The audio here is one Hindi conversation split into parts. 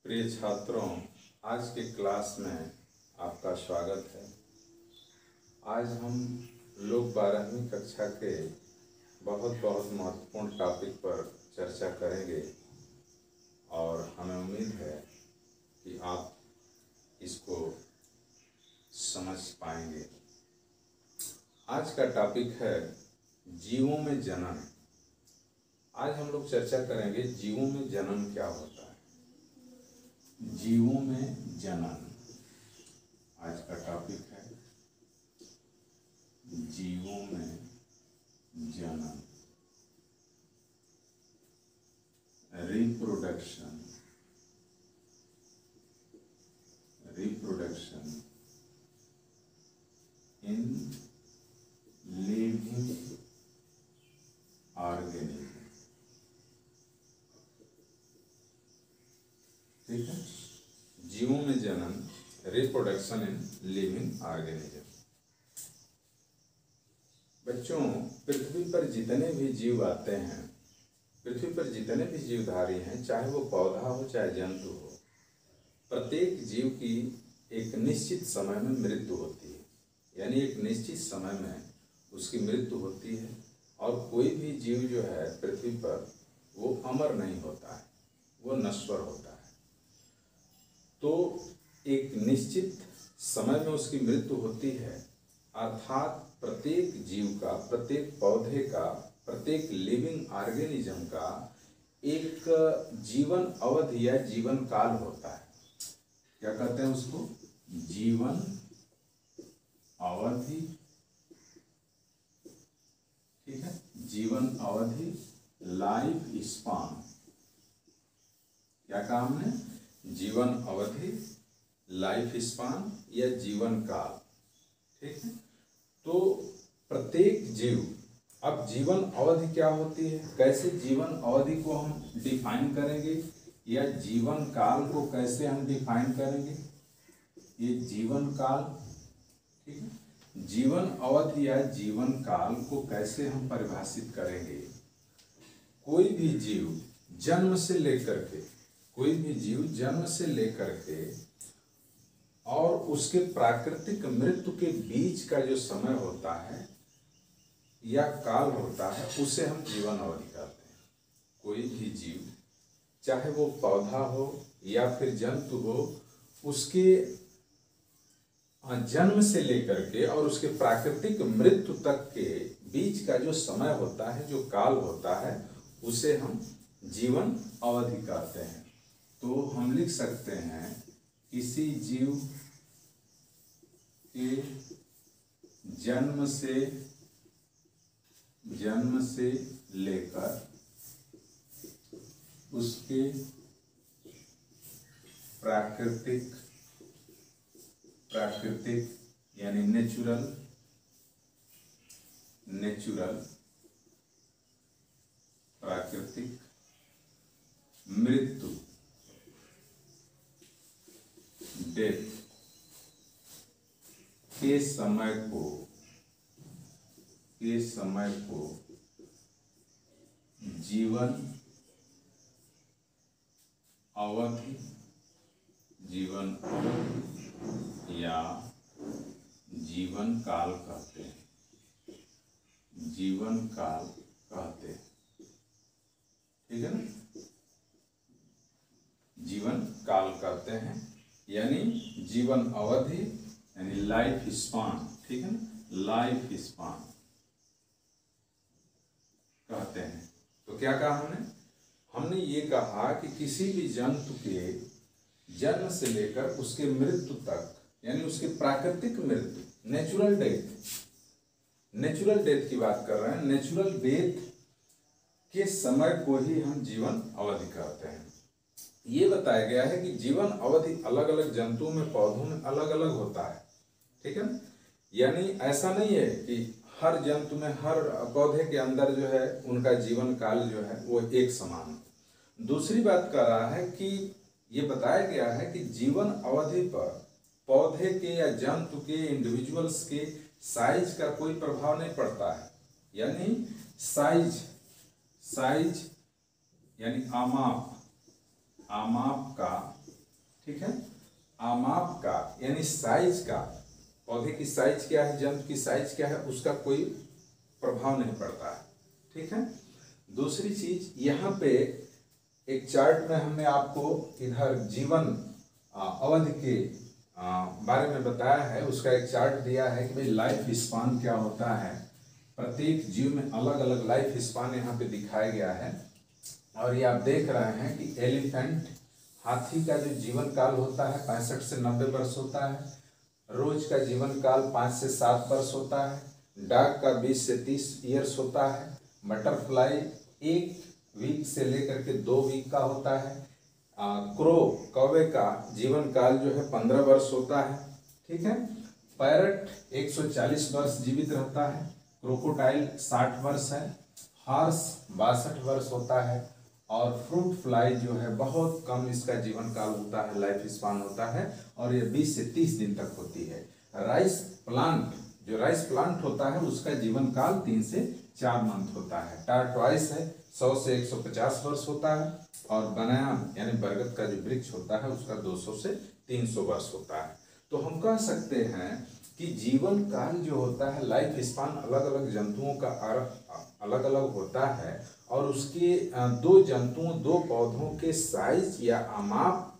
प्रिय छात्रों, आज के क्लास में आपका स्वागत है। आज हम लोग 12वीं कक्षा के बहुत महत्वपूर्ण टॉपिक पर चर्चा करेंगे और हमें उम्मीद है कि आप इसको समझ पाएंगे। आज का टॉपिक है जीवों में जनन। आज हम लोग चर्चा करेंगे जीवों में जनन क्या होता है। जीवों में जनन आज का टॉपिक है, जीवों में जनन, रिप्रोडक्शन इन लिविंग ऑर्गेनिज्म। ठीक है, जीवों में जनन, रिप्रोडक्शन इन लिविंग ऑर्गेनिज्म। बच्चों, पृथ्वी पर जितने भी जीव आते हैं, पृथ्वी पर जितने भी जीवधारी हैं, चाहे वो पौधा हो चाहे जंतु हो, प्रत्येक जीव की एक निश्चित समय में मृत्यु होती है। यानी एक निश्चित समय में उसकी मृत्यु होती है और कोई भी जीव जो है पृथ्वी पर वो अमर नहीं होता है, वो नश्वर होता है। तो एक निश्चित समय में उसकी मृत्यु होती है, अर्थात प्रत्येक जीव का, प्रत्येक पौधे का, प्रत्येक लिविंग ऑर्गेनिज्म का एक जीवन अवधि या जीवन काल होता है। क्या कहते हैं उसको? जीवन अवधि। ठीक है, जीवन अवधि, लाइफ स्पान। क्या कहा हमने? जीवन अवधि, लाइफ स्पान या जीवन काल। ठीक है, तो प्रत्येक जीव, अब जीवन अवधि क्या होती है, कैसे जीवन अवधि को हम डिफाइन करेंगे या जीवन काल को कैसे हम डिफाइन करेंगे? ये जीवन काल, ठीक है, जीवन अवधि या जीवन काल को कैसे हम परिभाषित करेंगे? कोई भी जीव जन्म से लेकर के, कोई भी जीव जन्म से लेकर के और उसके प्राकृतिक मृत्यु के बीच का जो समय होता है या काल होता है, उसे हम जीवन अवधि कहते हैं। कोई भी जीव, चाहे वो पौधा हो या फिर जंतु हो, उसके जन्म से लेकर के और उसके प्राकृतिक मृत्यु तक के बीच का जो समय होता है, जो काल होता है, उसे हम जीवन अवधि कहते हैं। तो हम लिख सकते हैं किसी जीव के जन्म से लेकर उसके प्राकृतिक यानी नेचुरल प्राकृतिक मृत्यु, डेथ के समय को जीवन अवधि या जीवन काल कहते हैं। जीवन काल कहते हैं, ठीक है ना? जीवन काल कहते हैं, यानी जीवन अवधि यानी लाइफ स्पान। ठीक है ना, लाइफ स्पान कहते हैं। तो क्या कहा हमने ये कहा कि किसी भी जंतु के जन्म से लेकर उसके मृत्यु तक, यानी उसके प्राकृतिक मृत्यु, नेचुरल डेथ की बात कर रहे हैं। नेचुरल डेथ के समय को ही हम जीवन अवधि कहते हैं। ये बताया गया है कि जीवन अवधि अलग अलग जंतुओं में, पौधों में अलग अलग होता है। ठीक है ना, यानी ऐसा नहीं है कि हर जंतु में, हर पौधे के अंदर जो है उनका जीवन काल जो है वो एक समान है। दूसरी बात कर रहा है कि ये बताया गया है कि जीवन अवधि पर पौधे के या जंतु के, इंडिविजुअल्स के साइज का कोई प्रभाव नहीं पड़ता है। यानी साइज यानी आमाप का ठीक है। आमाप का यानी साइज का, पौधे की साइज क्या है, जंतु की साइज क्या है, उसका कोई प्रभाव नहीं पड़ता है, ठीक है। दूसरी चीज यहाँ पे एक चार्ट में हमने आपको इधर जीवन अवधि के बारे में बताया है, उसका एक चार्ट दिया है कि भाई लाइफ स्पान क्या होता है। प्रत्येक जीव में अलग अलग लाइफ स्पान यहाँ पे दिखाया गया है। और ये आप देख रहे हैं कि एलिफेंट, हाथी का जो जीवन काल होता है 65 से 90 वर्ष होता है। रोज का जीवन काल 5 से 7 वर्ष होता है। डॉग का 20 से 30 ईयर्स होता है। बटरफ्लाई 1 वीक से लेकर के 2 वीक का होता है। क्रो, कौवे का जीवन काल जो है 15 वर्ष होता है, ठीक है। पैरट 140 वर्ष जीवित रहता है। क्रोकोडाइल 60 वर्ष है। हॉर्स 62 वर्ष होता है। और फ्रूट फ्लाई जो है बहुत कम इसका जीवन काल होता है, लाइफ स्पान होता है, और ये 20 से 30 दिन तक होती है। राइस प्लांट, जो राइस प्लांट होता है उसका जीवन काल 3 से 4 मंथ होता है। टार्टवाइस है 100 से 150 वर्ष होता है। और बनाना यानी बरगद का जो वृक्ष होता है उसका 200 से 300 वर्ष होता है। तो हम कह सकते हैं कि जीवन काल जो होता है, लाइफ स्पान अलग अलग जंतुओं का अलग अलग होता है, और उसके 2 जंतुओं 2 पौधों के साइज या आमाप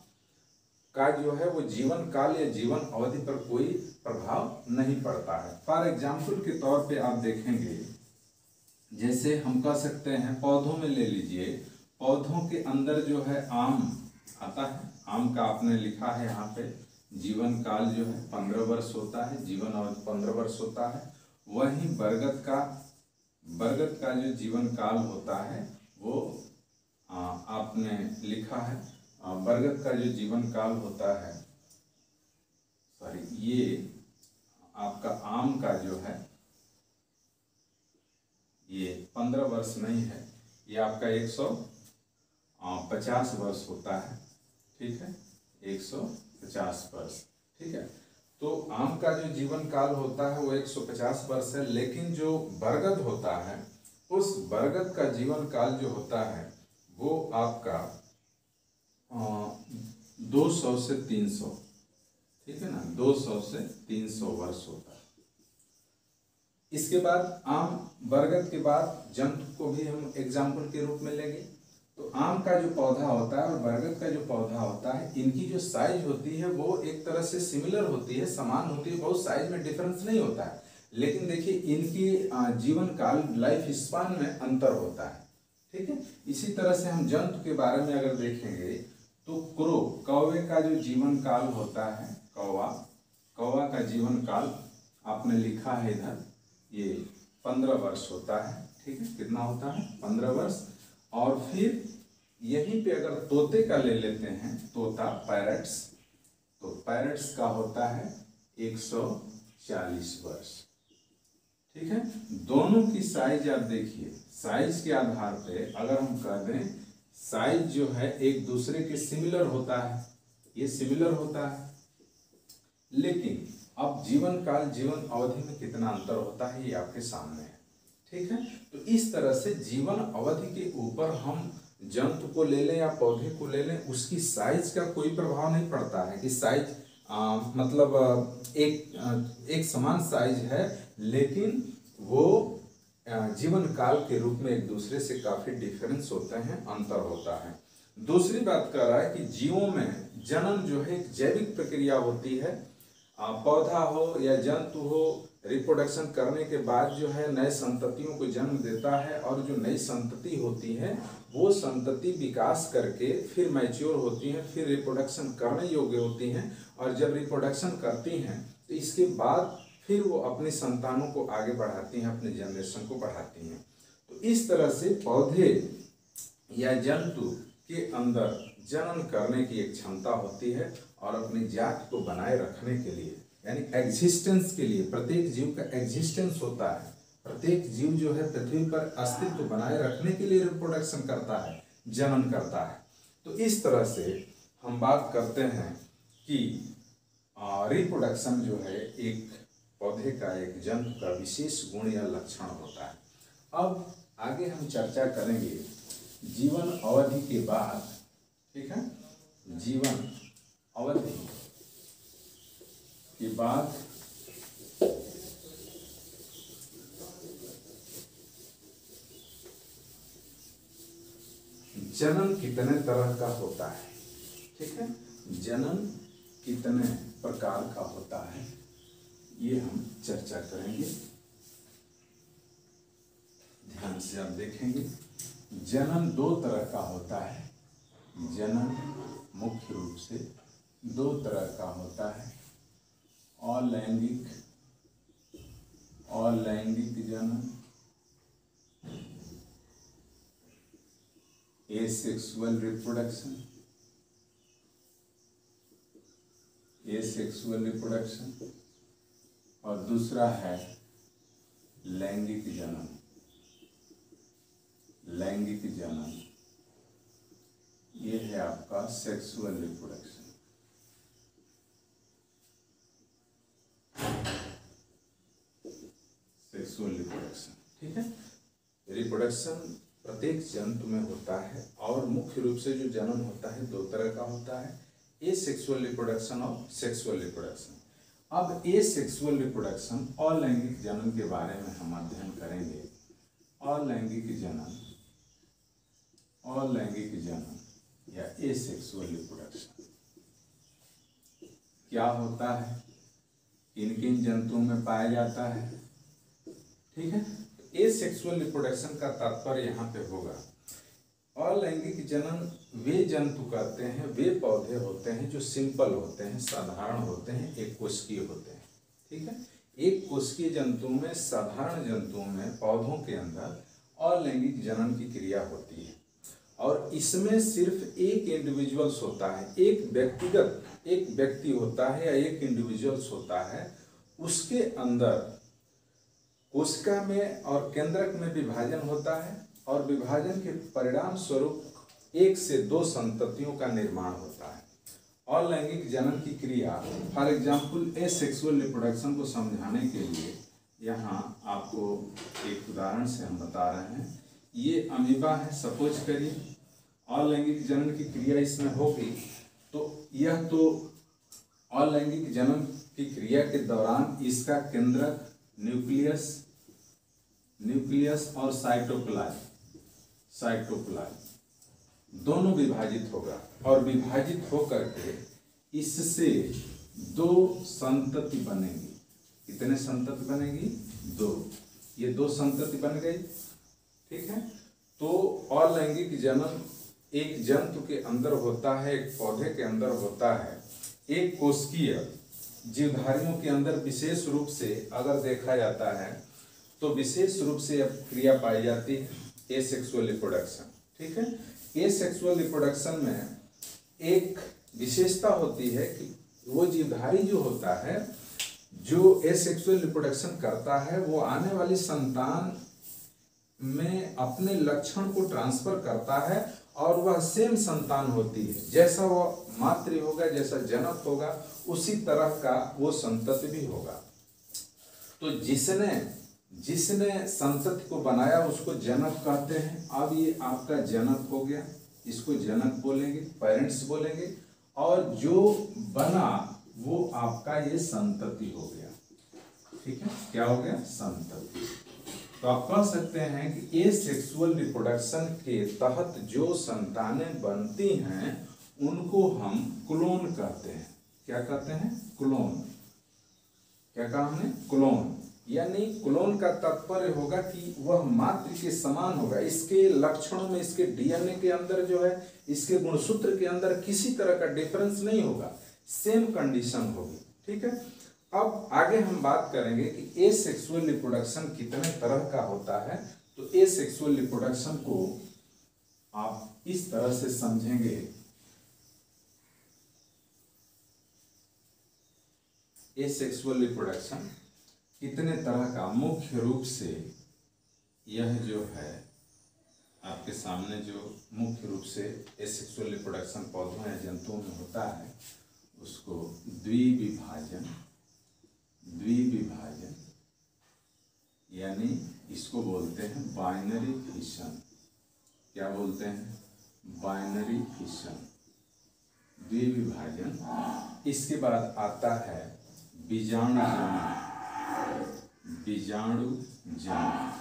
का जो है वो जीवन काल या जीवन अवधि पर कोई प्रभाव नहीं पड़ता है। फॉर एग्जाम्पल के तौर पे आप देखेंगे, जैसे हम कह सकते हैं पौधों में ले लीजिए, पौधों के अंदर जो है आम आता है। आम का आपने लिखा है यहाँ पे जीवन काल जो है 15 वर्ष होता है, जीवन अवधि 15 वर्ष होता है। वहीं बरगद का जो जीवन काल होता है वो आपने लिखा है, बरगद का जो जीवन काल होता है, सॉरी ये आपका आम का जो है ये 15 वर्ष नहीं है, ये आपका 150 वर्ष होता है, ठीक है, 150 वर्ष, ठीक है। तो आम का जो जीवन काल होता है वो 150 वर्ष है, लेकिन जो बरगद होता है उस बरगद का जीवन काल जो होता है वो आपका 200 से 300, ठीक है ना, 200 से 300 वर्ष होता है। इसके बाद आम, बरगद के बाद जंतु को भी हम एग्जाम्पल के रूप में लेंगे। तो आम का जो पौधा होता है और बरगद का जो पौधा होता है, इनकी जो साइज होती है वो एक तरह से सिमिलर होती है, समान होती है, बहुत साइज में डिफरेंस नहीं होता है। लेकिन देखिए इनकी जीवन काल, लाइफ स्पान में अंतर होता है, ठीक है। इसी तरह से हम जंतु के बारे में अगर देखेंगे तो क्रो, कौवे का जो जीवन काल होता है, कौवा का जीवन काल आपने लिखा है इधर, ये 15 वर्ष होता है, ठीक है। कितना होता है? 15 वर्ष। और फिर यहीं पे अगर तोते का ले लेते हैं, तोता, पैरट्स, तो पैरट्स का होता है 140 वर्ष, ठीक है। दोनों की साइज आप देखिए, साइज के आधार पे अगर हम कह दें साइज जो है एक दूसरे के सिमिलर होता है, ये सिमिलर होता है, लेकिन अब जीवन काल, जीवन अवधि में कितना अंतर होता है ये आपके सामने है, ठीक है। तो इस तरह से जीवन अवधि के ऊपर हम जंतु को ले लें या पौधे को ले लें, उसकी साइज का कोई प्रभाव नहीं पड़ता है कि साइज मतलब एक समान साइज है, लेकिन वो जीवन काल के रूप में एक दूसरे से काफी डिफरेंस होते हैं, अंतर होता है। दूसरी बात कर रहा है कि जीवों में जनन जो है एक जैविक प्रक्रिया होती है। पौधा हो या जंतु हो, रिप्रोडक्शन करने के बाद जो है नए संततियों को जन्म देता है, और जो नई संतति होती है वो संतति विकास करके फिर मैच्योर होती हैं, फिर रिप्रोडक्शन करने योग्य होती हैं, और जब रिप्रोडक्शन करती हैं तो इसके बाद फिर वो अपनी संतानों को आगे बढ़ाती हैं, अपने जनरेशन को बढ़ाती हैं। तो इस तरह से पौधे या जंतु के अंदर जनन करने की एक क्षमता होती है, और अपनी जात को बनाए रखने के लिए यानी एग्जिस्टेंस के लिए, प्रत्येक जीव का एग्जिस्टेंस होता है, प्रत्येक जीव जो है पृथ्वी पर अस्तित्व बनाए रखने के लिए रिप्रोडक्शन करता है, जनन करता है। तो इस तरह से हम बात करते हैं कि रिप्रोडक्शन जो है एक पौधे का, एक जंतु का विशेष गुण या लक्षण होता है। अब आगे हम चर्चा करेंगे जीवन अवधि के बाद, ठीक है, जीवन बाद जनन कितने तरह का होता है, ठीक है, जनन कितने प्रकार का होता है ये हम चर्चा करेंगे। ध्यान से आप देखेंगे, जनन दो तरह का होता है। जनन मुख्य रूप से दो तरह का होता है, अलैंगिक जनन, एसेक्सुअल रिप्रोडक्शन, और दूसरा है लैंगिक जनन। ये है आपका सेक्सुअल रिप्रोडक्शन। ठीक है, रिप्रोडक्शन प्रत्येक जंतु में होता है और मुख्य रूप से जो जनन होता है दो तरह का होता है, एसेक्सुअल रिप्रोडक्शन और सेक्सुअल रिप्रोडक्शन। अब एसेक्सुअल रिप्रोडक्शन अलैंगिक जनन के बारे में हम अध्ययन करेंगे। अलैंगिक जनन या एसेक्सुअल रिप्रोडक्शन क्या होता है, किन किन जंतुओं में पाया जाता है, ठीक है। एसेक्सुअल रिप्रोडक्शन का तात्पर्य यहाँ पे होगा, अलैंगिक जनन वे जंतु करते हैं, वे पौधे होते हैं जो सिंपल होते हैं, साधारण होते हैं, एक कोशिकीय होते हैं, ठीक है। एक कोशिकीय जंतुओं में, साधारण जंतुओं में, पौधों के अंदर अलैंगिक जनन की क्रिया होती है और इसमें सिर्फ एक इंडिविजुअल्स होता है, एक व्यक्ति होता है या एक इंडिविजुअल्स होता है, उसके अंदर कोशिका में और केंद्रक में विभाजन होता है और विभाजन के परिणाम स्वरूप एक से दो संततियों का निर्माण होता है। अलैंगिक जनन की क्रिया, फॉर एग्जाम्पल एसेक्सुअल रिप्रोडक्शन को समझाने के लिए यहाँ आपको एक उदाहरण से हम बता रहे हैं। ये अमीबा है, सपोज करिए अलैंगिक जनन की क्रिया इसमें होगी, तो यह तो अलैंगिक जनन की क्रिया के दौरान इसका केंद्रक, न्यूक्लियस और साइटोप्लाज्म दोनों विभाजित होगा और विभाजित होकर के इससे दो संतति बनेगी। कितने संतति बनेगी? दो। ये दो संतति बन गई, ठीक है। तो अलैंगिक जनन एक जंतु के अंदर होता है, एक पौधे के अंदर होता है। एक कोशिकीय जीवधारियों के अंदर विशेष रूप से अगर देखा जाता है तो विशेष रूप से अब क्रिया पाई जाती है एसेक्सुअल रिप्रोडक्शन, ठीक है। एसेक्सुअल रिप्रोडक्शन में एक विशेषता होती है कि वो जीवधारी जो होता है, जो एसेक्सुअल रिप्रोडक्शन करता है, वो आने वाली संतान में अपने लक्षण को ट्रांसफर करता है और वह सेम संतान होती है। जैसा वो मातृ होगा, जैसा जनक होगा, उसी तरह का वो संतति भी होगा। तो जिसने संतति को बनाया उसको जनक कहते हैं। अब ये आपका जनक हो गया, इसको जनक बोलेंगे, पेरेंट्स बोलेंगे, और जो बना वो आपका ये संतति हो गया, ठीक है। क्या हो गया? संतति। तो आप कह सकते हैं कि एसेक्सुअल रिप्रोडक्शन के तहत जो संतानें बनती हैं उनको हम क्लोन कहते हैं। क्या कहते हैं? क्लोन। क्या कहा हमने? क्लोन। यानी क्लोन का तात्पर्य होगा कि वह मातृ के समान होगा, इसके लक्षणों में, इसके डीएनए के अंदर जो है, इसके गुणसूत्र के अंदर किसी तरह का डिफरेंस नहीं होगा, सेम कंडीशन होगी, ठीक है। अब आगे हम बात करेंगे कि एसेक्सुअल रिप्रोडक्शन कितने तरह का होता है। तो एसेक्सुअल रिप्रोडक्शन को आप इस तरह से समझेंगे, एसेक्सुअल रिप्रोडक्शन कितने तरह का, मुख्य रूप से यह जो है आपके सामने जो मुख्य रूप से एसेक्सुअल रिप्रोडक्शन पौधों या जंतुओं में होता है उसको द्विविभाजन यानी इसको बोलते हैं बाइनरी फिशन। क्या बोलते हैं? बाइनरी फिशन, द्विविभाजन। इसके बाद आता है बीजाणु जनन, बीजाणु जनन,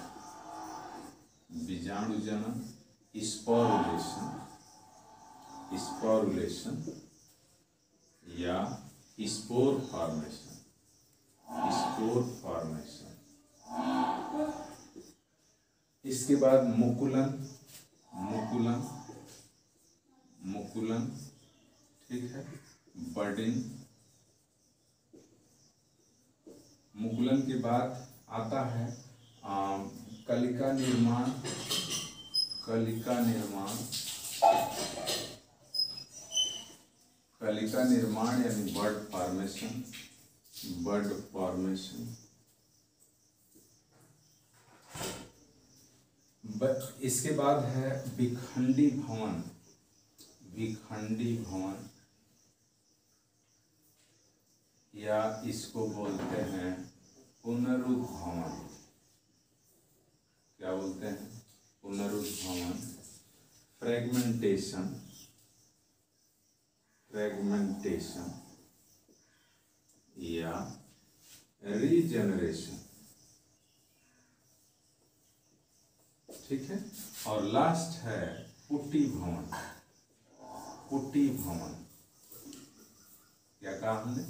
बीजाणु जनन, स्पोरुलेशन, स्पोरुलेशन या स्पोर फॉर्मेशन, स्पोर फॉर्मेशन। इसके बाद मुकुलन, मुकुलन, मुकुलन, ठीक है, बर्डिंग। मुकुलन के बाद आता है कलिका निर्माण, कलिका निर्माण, कलिका निर्माण यानी बर्ड फॉर्मेशन, बर्ड फॉर्मेशन। इसके बाद है विखंडी भवन, विखंडी भवन या इसको बोलते हैं पुनरुद्भवन। क्या बोलते हैं? पुनरुद्भवन। फ्रेगमेंटेशन, फ्रेगमेंटेशन या रीजनरेशन, ठीक है। और लास्ट है पुटी भवन, पुटी भवन। क्या कहा हमने?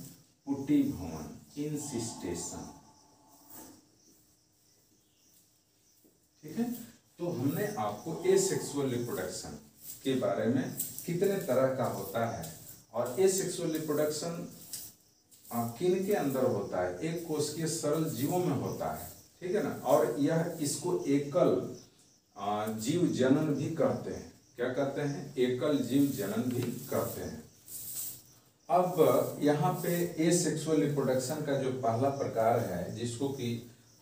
पुटी भवन, इंसिस्टेशन, ठीक है। तो हमने आपको एसेक्सुअल रिप्रोडक्शन के बारे में कितने तरह का होता है और एसेक्सुअल रिप्रोडक्शन किन के अंदर होता है, एक कोशिकीय सरल जीवों में होता है, ठीक है ना। और यह इसको एकल जीव जनन भी कहते हैं। क्या कहते हैं? एकल जीव जनन भी कहते हैं। अब यहाँ पे एसेक्सुअल रिप्रोडक्शन का जो पहला प्रकार है जिसको कि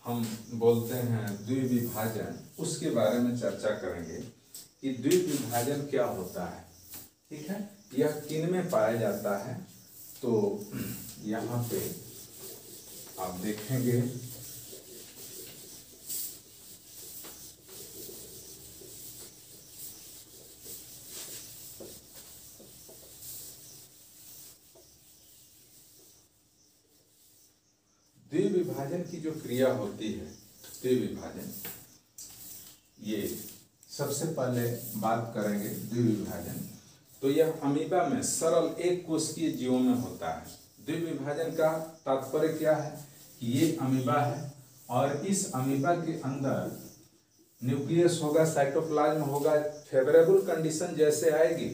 हम बोलते हैं द्विविभाजन, उसके बारे में चर्चा करेंगे कि द्विविभाजन क्या होता है, ठीक है, यह किन में पाया जाता है। तो यहाँ पे आप देखेंगे द्विविभाजन की जो क्रिया होती है, द्विविभाजन, ये सबसे पहले बात करेंगे द्विविभाजन। तो यह अमीबा में सरल एक कोशिकीय जीवों में होता है। द्विविभाजन का तात्पर्य क्या है कि ये अमीबा है और इस अमीबा के अंदर न्यूक्लियस होगा, साइटोप्लाज्म होगा, फेवरेबल कंडीशन जैसे आएगी,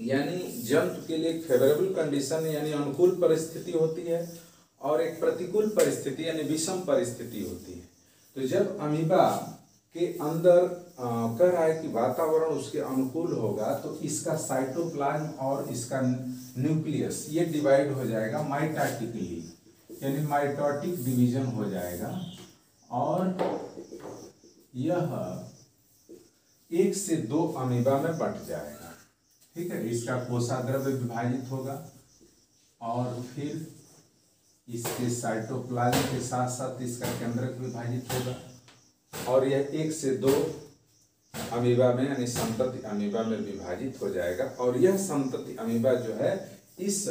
यानी जंतु के लिए एक फेवरेबल कंडीशन यानी अनुकूल परिस्थिति होती है और एक प्रतिकूल परिस्थिति यानी विषम परिस्थिति होती है। तो जब अमीबा के अंदर कह रहा है कि वातावरण उसके अनुकूल होगा तो इसका साइटोप्लाज्म और इसका न्यूक्लियस ये डिवाइड हो जाएगा माइटोटिकली, यानी माइटोटिक डिवीजन हो जाएगा और यह 1 से 2 अमीबा में बंट जाएगा, ठीक है। इसका कोशाद्रव्य विभाजित होगा और फिर इसके साइटोप्लाज्म के साथ साथ इसका केंद्रक विभाजित होगा और यह 1 से 2 अमीबा में यानी संतति अमीबा में विभाजित हो जाएगा। और यह संतति अमीबा जो है इस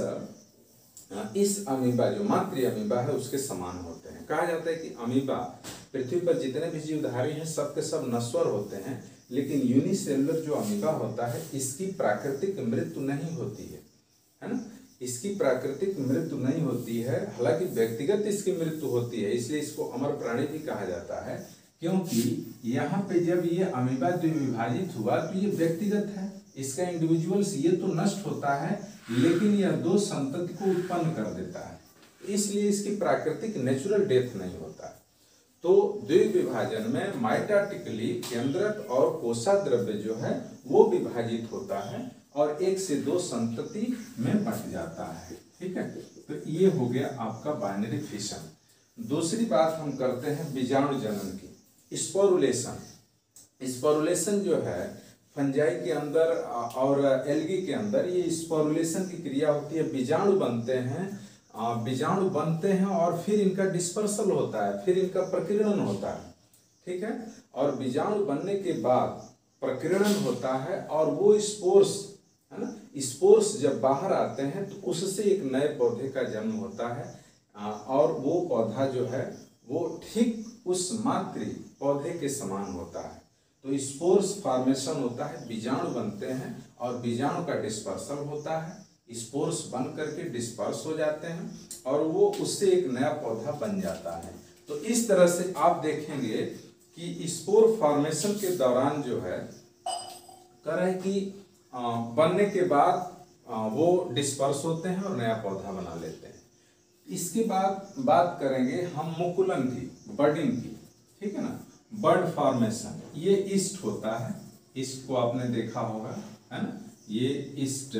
अमीबा जो मातृ अमीबा है उसके समान होते हैं। कहा जाता है कि अमीबा पृथ्वी पर जितने भी जीवधारी हैं सब के सब नश्वर होते हैं, लेकिन यूनिसेलुलर जो अमीबा होता है इसकी प्राकृतिक मृत्यु नहीं होती है ना। इसकी प्राकृतिक मृत्यु नहीं होती है, हालांकि व्यक्तिगत इसकी मृत्यु होती है, इसलिए इसको अमर प्राणी भी कहा जाता है। क्योंकि यहाँ पे जब ये अमीबा द्विविभाजित हुआ तो ये व्यक्तिगत है, इसका इंडिविजुअल्स ये तो नष्ट होता है लेकिन यह 2 संतति को उत्पन्न कर देता है, इसलिए इसकी प्राकृतिक नेचुरल डेथ नहीं होता। तो द्विविभाजन में माइटोटिकली केंद्रक और कोशाद्रव्य जो है वो विभाजित होता है और 1 से 2 संतति में बंट जाता है, ठीक है। तो ये हो गया आपका बाइनरी फिशन। दूसरी बात हम करते हैं बीजाणु जनन की, स्पोरुलेशन। स्पोरुलेशन जो है फंजाई के अंदर और एल्गी के अंदर ये स्पोरुलेशन की क्रिया होती है। बीजाणु बनते हैं और फिर इनका डिस्पर्सल होता है, फिर इनका प्रकीर्णन होता है, ठीक है। और बीजाणु बनने के बाद प्रकीर्णन होता है और वो स्पोर्स है ना, स्पोर्स जब बाहर आते हैं तो उससे एक नए पौधे का जन्म होता है। और वो पौधा जो है वो ठीक उस मातृ पौधे के समान होता है। तो स्पोर्स फॉर्मेशन होता है, बीजाणु बनते हैं और बीजाणु का डिस्पर्सल होता है, स्पोर्स बन करके डिस्पर्स हो जाते हैं और वो उससे एक नया पौधा बन जाता है। तो इस तरह से आप देखेंगे कि स्पोर फॉर्मेशन के दौरान जो है कह रहे हैं कि बनने के बाद वो डिस्पर्स होते हैं और नया पौधा बना लेते हैं। इसके बाद बात करेंगे हम मुकुलन की, बडिंग की, ठीक है ना। बर्ड फॉर्मेशन, ये ईस्ट होता है, ईस्ट को आपने देखा होगा, है ना। ये ईस्ट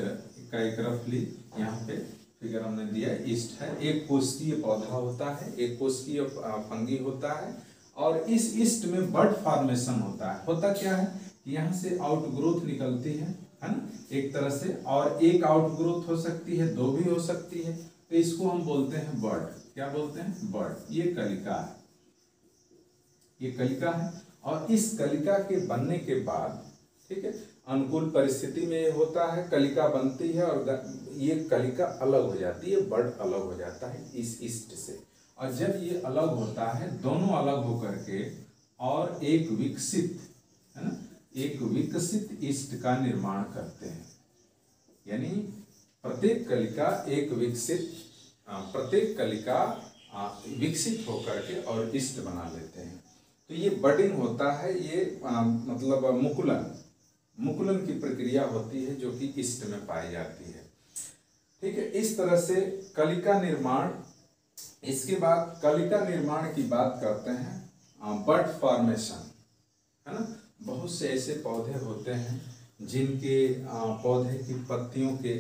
का एक रफली यहाँ पे फिगर हमने दिया, ईस्ट है। एक कोशिकीय पौधा होता है, एक कोशिकीय फंगी होता है और इस ईस्ट में बर्ड फॉर्मेशन होता है। होता क्या है, यहाँ से आउटग्रोथ निकलती है ना, एक तरह से, और एक आउटग्रोथ हो सकती है, दो भी हो सकती है। तो इसको हम बोलते हैं बर्ड। क्या बोलते हैं, बर्ड। ये कलिका है, ये कलिका है और इस कलिका के बनने के बाद, ठीक है, अनुकूल परिस्थिति में होता है, कलिका बनती है और ये कलिका अलग हो जाती है, बर्ड अलग हो जाता है इस ईस्ट से। और जब ये अलग होता है, दोनों अलग होकर के और एक विकसित, है ना, एक विकसित ईस्ट का निर्माण करते हैं। यानी प्रत्येक कलिका एक विकसित, प्रत्येक कलिका विकसित होकर के और ईस्ट बना लेते हैं। तो ये बडिंग होता है, ये मतलब मुकुलन की प्रक्रिया होती है जो कि ईस्ट में पाई जाती है, ठीक है। इस तरह से कलिका निर्माण। इसके बाद कलिका निर्माण की बात करते हैं, बड फॉर्मेशन, है ना। बहुत से ऐसे पौधे होते हैं जिनके पौधे की पत्तियों के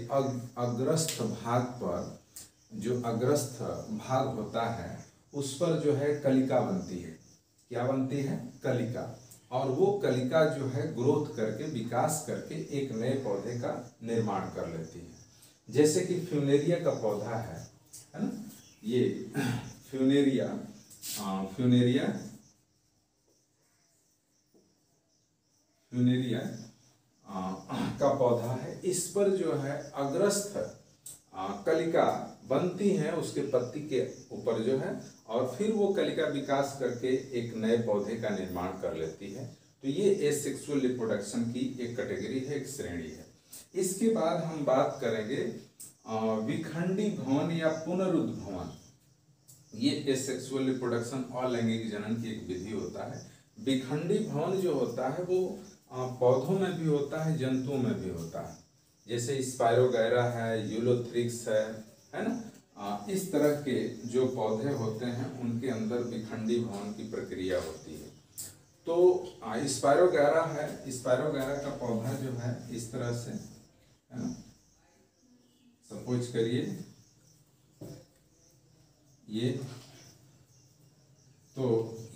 अग्रस्थ भाग पर, जो अग्रस्थ भाग होता है उस पर जो है कलिका बनती है। क्या बनती है, कलिका। और वो कलिका जो है ग्रोथ करके, विकास करके एक नए पौधे का निर्माण कर लेती है। जैसे कि फ्यूनेरिया का पौधा है ना, ये फ्यूनेरिया का पौधा है। इस पर जो है अग्रस्थ कलिका बनती है उसके पत्ती के ऊपर जो है, और फिर वो कलिका विकास करके एक नए पौधे का निर्माण कर लेती है। तो ये एसेक्सुअल रिप्रोडक्शन की एक कैटेगरी है, एक श्रेणी है। इसके बाद हम बात करेंगे विखंडी भवन या पुनरुद्भवन। ये एसेक्सुअल रिप्रोडक्शन अलैंगिक जनन की एक विधि होता है। विखंडी भवन जो होता है वो पौधों में भी होता है, जंतुओं में भी होता है। जैसे स्पायरोगैरा है, यूलोथ्रिक्स है ना। इस तरह के जो पौधे होते हैं उनके अंदर विखंडी भवन की प्रक्रिया होती है। तो स्पायरोगैरा है, स्पायरोगैरा का पौधा जो है इस तरह से, है ना। सपोज करिए ये, तो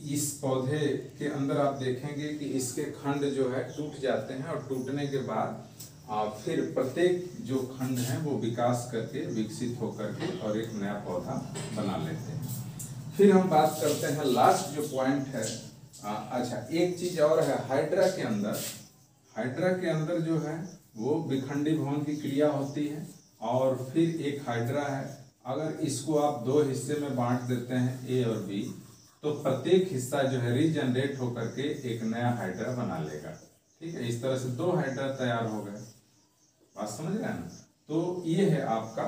इस पौधे के अंदर आप देखेंगे कि इसके खंड जो है टूट जाते हैं और टूटने के बाद फिर प्रत्येक जो खंड है वो विकास करके, विकसित होकर के और एक नया पौधा बना लेते हैं। फिर हम बात करते हैं लास्ट जो पॉइंट है, अच्छा एक चीज और है, हाइड्रा के अंदर जो है वो विखंडी भवन की क्रिया होती है। और फिर एक हाइड्रा है, अगर इसको आप दो हिस्से में बांट देते हैं, ए और बी, तो प्रत्येक हिस्सा जो है रीजनरेट होकर के एक नया हाइड्रा बना लेगा, ठीक है। इस तरह से दो हाइड्रा तैयार हो गए, बात समझ रहे हैं ना। तो ये है आपका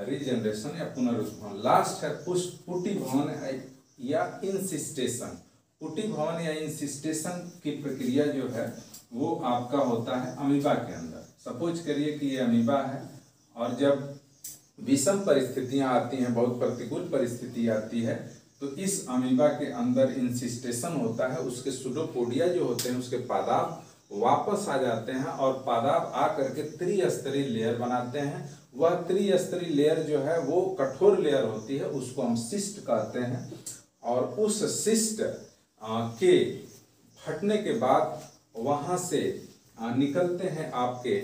रीजनरेशन या पुनरुत्थान। लास्ट है पुटी भवन या इंसिस्टेशन। पुटी भवन या इंसिस्टेशन की प्रक्रिया जो है वो आपका होता है अमीबा के अंदर। सपोज करिए कि ये अमीबा है और जब विषम परिस्थितियां आती हैं, बहुत प्रतिकूल परिस्थिति आती है, तो इस अमीबा के अंदर इंसिस्टेशन होता है। उसके सुडोपोडिया जो होते हैं उसके पादाप वापस आ जाते हैं और पादाप आ करके त्रिस्तरीय लेयर बनाते हैं। वह त्रिस्तरीय लेयर जो है वो कठोर लेयर होती है, उसको हम सिस्ट कहते हैं। और उस सिस्ट के फटने के बाद वहाँ से निकलते हैं आपके,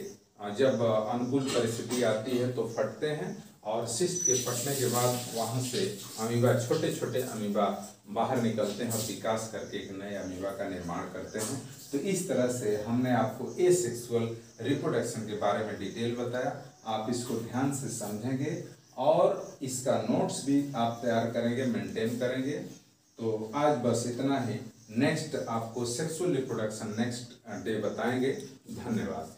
जब अनुकूल परिस्थिति आती है तो फटते हैं, और सिस्ट के फटने के बाद वहाँ से अमीबा, छोटे छोटे अमीबा बाहर निकलते हैं और विकास करके एक नए अमीबा का निर्माण करते हैं। तो इस तरह से हमने आपको एसेक्सुअल रिप्रोडक्शन के बारे में डिटेल बताया। आप इसको ध्यान से समझेंगे और इसका नोट्स भी आप तैयार करेंगे, मेंटेन करेंगे। तो आज बस इतना ही। नेक्स्ट आपको सेक्सुअल रिप्रोडक्शन नेक्स्ट डे बताएंगे। धन्यवाद।